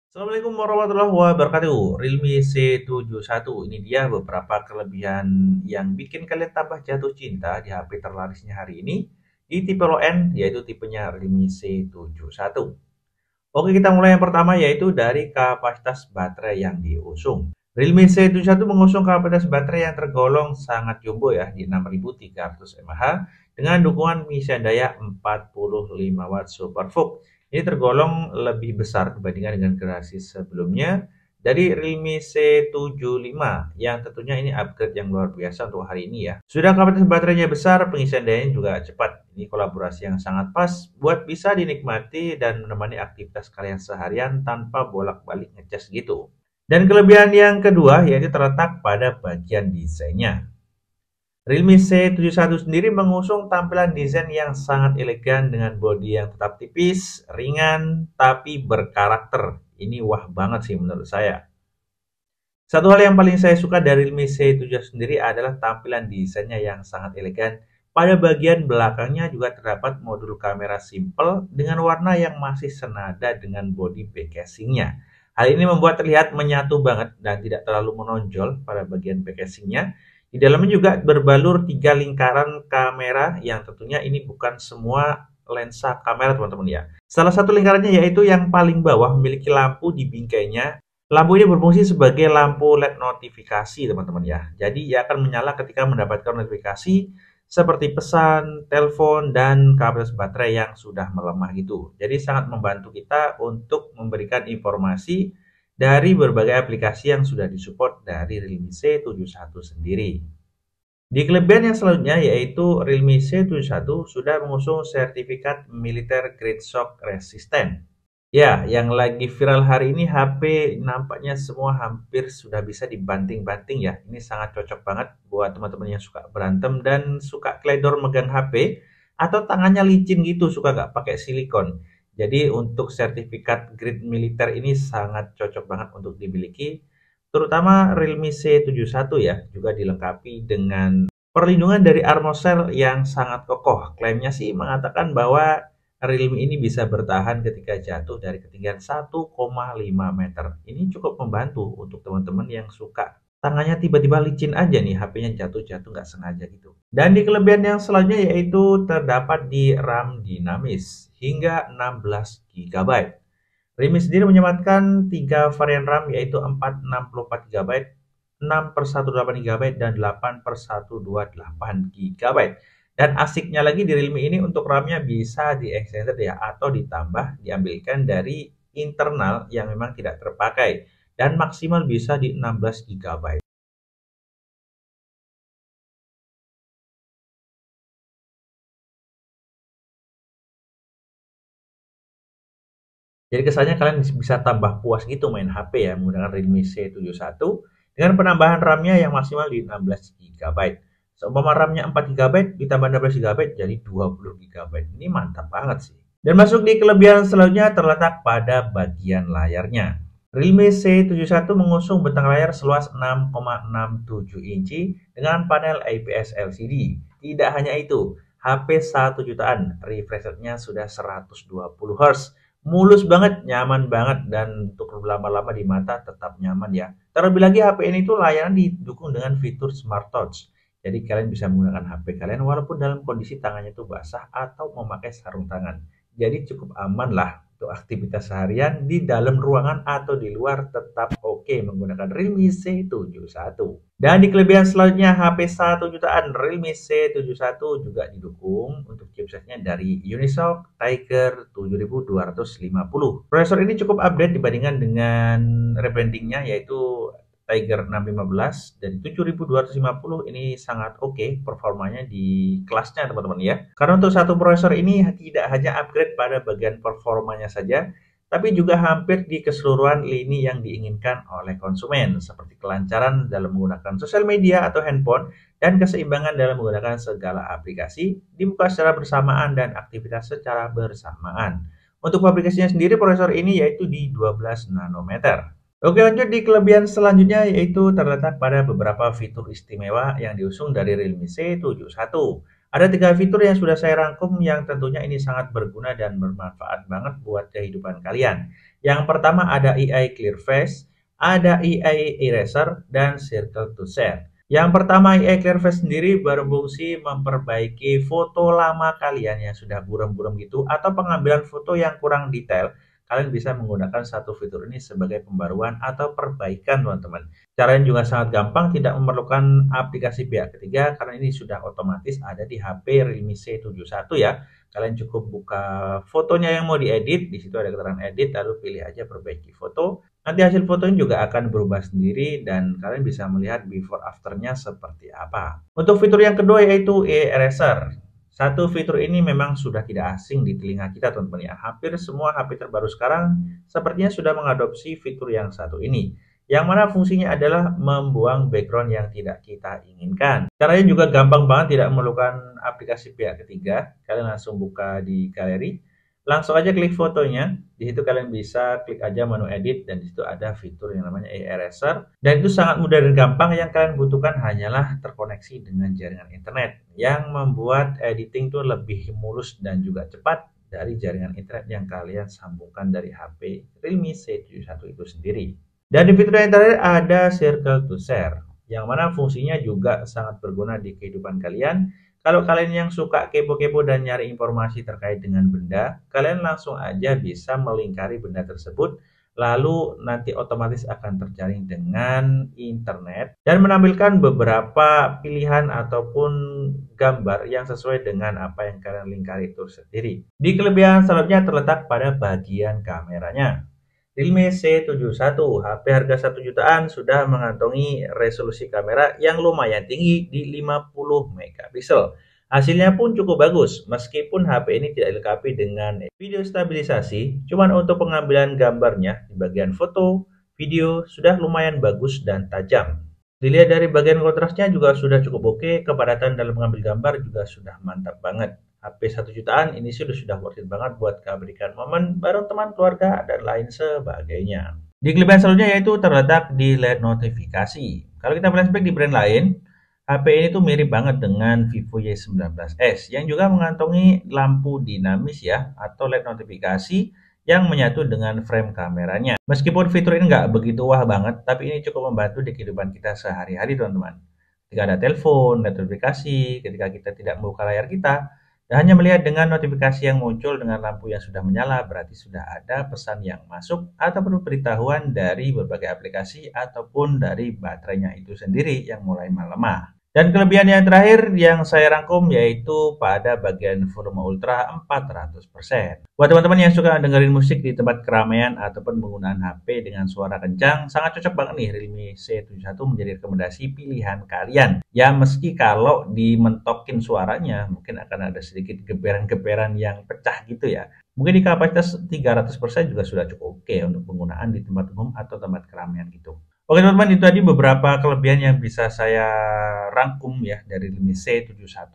Assalamualaikum warahmatullahi wabarakatuh. Realme C71 ini dia beberapa kelebihan yang bikin kalian tambah jatuh cinta di HP terlarisnya hari ini di tipe low end, yaitu tipenya Realme C71. Oke, kita mulai yang pertama yaitu dari kapasitas baterai yang diusung. Realme C71 mengusung kapasitas baterai yang tergolong sangat jumbo ya di 6300 mAh dengan dukungan pengisian daya 45 watt SuperVOOC. Ini tergolong lebih besar dibandingkan dengan generasi sebelumnya dari Realme C75 yang tentunya ini upgrade yang luar biasa untuk hari ini ya. Sudah kapasitas baterainya besar, pengisian dayanya juga cepat. Ini kolaborasi yang sangat pas buat bisa dinikmati dan menemani aktivitas kalian seharian tanpa bolak-balik ngecas gitu. Dan kelebihan yang kedua yaitu terletak pada bagian desainnya. Realme C71 sendiri mengusung tampilan desain yang sangat elegan dengan bodi yang tetap tipis, ringan, tapi berkarakter. Ini wah banget sih menurut saya. Satu hal yang paling saya suka dari Realme C71 sendiri adalah tampilan desainnya yang sangat elegan. Pada bagian belakangnya juga terdapat modul kamera simple dengan warna yang masih senada dengan bodi back casingnya. Hal ini membuat terlihat menyatu banget dan tidak terlalu menonjol pada bagian back casingnya. Di dalamnya juga berbalur 3 lingkaran kamera yang tentunya ini bukan semua lensa kamera teman-teman ya. Salah satu lingkarannya yaitu yang paling bawah memiliki lampu di bingkainya. Lampu ini berfungsi sebagai lampu LED notifikasi teman-teman ya. Jadi ia akan menyala ketika mendapatkan notifikasi seperti pesan, telepon, dan kapasitas baterai yang sudah melemah gitu. Jadi sangat membantu kita untuk memberikan informasi dari berbagai aplikasi yang sudah disupport dari Realme C71 sendiri. Di kelebihan yang selanjutnya yaitu Realme C71 sudah mengusung sertifikat Military Grade Shock Resistant. Ya, yang lagi viral hari ini HP nampaknya semua hampir sudah bisa dibanting-banting ya. Ini sangat cocok banget buat teman-teman yang suka berantem dan suka kledor megang HP atau tangannya licin gitu, suka nggak pakai silikon. Jadi untuk sertifikat grade militer ini sangat cocok banget untuk dimiliki, terutama Realme C71 ya, juga dilengkapi dengan perlindungan dari armor cell yang sangat kokoh. Klaimnya sih mengatakan bahwa Realme ini bisa bertahan ketika jatuh dari ketinggian 1,5 meter. Ini cukup membantu untuk teman-teman yang suka tangannya tiba-tiba licin aja nih, HP-nya jatuh-jatuh nggak sengaja gitu. Dan di kelebihan yang selanjutnya yaitu terdapat di RAM dinamis hingga 16 GB. Realme sendiri menyematkan 3 varian RAM yaitu 464 GB, 6/128 GB, dan 8/128 GB. Dan asiknya lagi di Realme ini untuk RAM-nya bisa di-extended ya atau ditambah diambilkan dari internal yang memang tidak terpakai dan maksimal bisa di 16 GB. Jadi kesannya kalian bisa tambah puas gitu main HP ya menggunakan Realme C71 dengan penambahan RAM-nya yang maksimal di 16 GB. Seumpama RAM-nya 4 GB ditambah 16 GB jadi 20 GB. Ini mantap banget sih. Dan masuk di kelebihan selanjutnya terletak pada bagian layarnya. Realme C71 mengusung bentang layar seluas 6,67 inci dengan panel IPS LCD. Tidak hanya itu, HP 1 jutaan, refresh rate-nya sudah 120 Hz. Mulus banget, nyaman banget, dan untuk lama-lama di mata tetap nyaman ya. Terlebih lagi HP ini tuh layanan didukung dengan fitur Smart Touch. Jadi kalian bisa menggunakan HP kalian walaupun dalam kondisi tangannya itu basah atau memakai sarung tangan. Jadi cukup aman lah untuk aktivitas seharian di dalam ruangan atau di luar tetap oke menggunakan Realme C71. Dan di kelebihan selanjutnya HP 1 jutaan Realme C71 juga didukung untuk chipsetnya dari Unisoc Tiger 7250. Prosesor ini cukup update dibandingkan dengan rebrandingnya yaitu Tiger 615 dan 7250 ini sangat oke performanya di kelasnya teman-teman ya. Karena untuk satu prosesor ini tidak hanya upgrade pada bagian performanya saja, tapi juga hampir di keseluruhan lini yang diinginkan oleh konsumen, seperti kelancaran dalam menggunakan sosial media atau handphone, dan keseimbangan dalam menggunakan segala aplikasi, dibuka secara bersamaan dan aktivitas secara bersamaan. Untuk aplikasinya sendiri, prosesor ini yaitu di 12 nanometer. Oke, lanjut di kelebihan selanjutnya yaitu terletak pada beberapa fitur istimewa yang diusung dari Realme C71. Ada 3 fitur yang sudah saya rangkum yang tentunya ini sangat berguna dan bermanfaat banget buat kehidupan kalian. Yang pertama ada AI Clear Face, ada AI Eraser, dan Circle to Share. Yang pertama AI Clear Face sendiri berfungsi memperbaiki foto lama kalian yang sudah buram-buram gitu atau pengambilan foto yang kurang detail. Kalian bisa menggunakan satu fitur ini sebagai pembaruan atau perbaikan teman-teman. Caranya juga sangat gampang, tidak memerlukan aplikasi pihak ketiga karena ini sudah otomatis ada di HP Realme C71 ya. Kalian cukup buka fotonya yang mau diedit, di situ ada keterangan edit, lalu pilih aja perbaiki foto. Nanti hasil fotonya juga akan berubah sendiri dan kalian bisa melihat before afternya seperti apa. Untuk fitur yang kedua yaitu Eraser. Satu fitur ini memang sudah tidak asing di telinga kita teman-teman ya. Hampir semua HP terbaru sekarang sepertinya sudah mengadopsi fitur yang satu ini. Yang mana fungsinya adalah membuang background yang tidak kita inginkan. Caranya juga gampang banget, tidak memerlukan aplikasi pihak ketiga. Kalian langsung buka di galeri, langsung aja klik fotonya. Di situ kalian bisa klik aja menu edit dan di situ ada fitur yang namanya Eraser. Dan itu sangat mudah dan gampang, yang kalian butuhkan hanyalah terkoneksi dengan jaringan internet yang membuat editing itu lebih mulus dan juga cepat dari jaringan internet yang kalian sambungkan dari HP Realme C71 itu sendiri. Dan di fitur yang terakhir ada Circle to Share, yang mana fungsinya juga sangat berguna di kehidupan kalian. Kalau kalian yang suka kepo-kepo dan nyari informasi terkait dengan benda, kalian langsung aja bisa melingkari benda tersebut, lalu nanti otomatis akan terjaring dengan internet dan menampilkan beberapa pilihan ataupun gambar yang sesuai dengan apa yang kalian lingkari itu sendiri. Di kelebihan selanjutnya terletak pada bagian kameranya. Realme C71, HP harga 1 jutaan sudah mengantongi resolusi kamera yang lumayan tinggi di 50 megapiksel. Hasilnya pun cukup bagus, meskipun HP ini tidak dilengkapi dengan video stabilisasi, cuman untuk pengambilan gambarnya di bagian foto, video sudah lumayan bagus dan tajam. Dilihat dari bagian kontrasnya juga sudah cukup oke, kepadatan dalam mengambil gambar juga sudah mantap banget. HP 1 jutaan ini sudah worth it banget buat berikan momen bareng teman, keluarga, dan lain sebagainya. Di kelebihan selanjutnya yaitu terletak di LED notifikasi. Kalau kita flashback di brand lain, HP ini tuh mirip banget dengan Vivo Y19s yang juga mengantongi lampu dinamis ya atau LED notifikasi yang menyatu dengan frame kameranya. Meskipun fitur ini nggak begitu wah banget, tapi ini cukup membantu di kehidupan kita sehari-hari teman-teman. Ketika ada telepon, notifikasi, ketika kita tidak membuka layar kita, dan hanya melihat dengan notifikasi yang muncul dengan lampu yang sudah menyala, berarti sudah ada pesan yang masuk ataupun pemberitahuan dari berbagai aplikasi ataupun dari baterainya itu sendiri yang mulai melemah. Dan kelebihan yang terakhir yang saya rangkum yaitu pada bagian volume ultra 400%. Buat teman-teman yang suka dengerin musik di tempat keramaian ataupun penggunaan HP dengan suara kencang, sangat cocok banget nih Realme C71 menjadi rekomendasi pilihan kalian. Ya meski kalau dimentokin suaranya mungkin akan ada sedikit geberan-geberan yang pecah gitu ya. Mungkin di kapasitas 300% juga sudah cukup oke untuk penggunaan di tempat umum atau tempat keramaian gitu. Oke teman-teman, itu tadi beberapa kelebihan yang bisa saya rangkum ya dari Realme C71.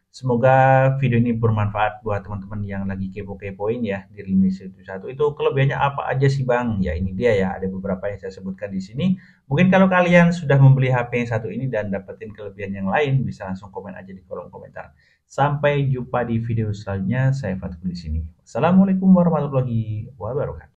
Semoga video ini bermanfaat buat teman-teman yang lagi kepo-kepoin ya di Realme C71. Itu kelebihannya apa aja sih Bang? Ya ini dia ya, ada beberapa yang saya sebutkan di sini. Mungkin kalau kalian sudah membeli HP yang satu ini dan dapetin kelebihan yang lain, bisa langsung komen aja di kolom komentar. Sampai jumpa di video selanjutnya. Saya Fatul di sini. Assalamualaikum warahmatullahi wabarakatuh.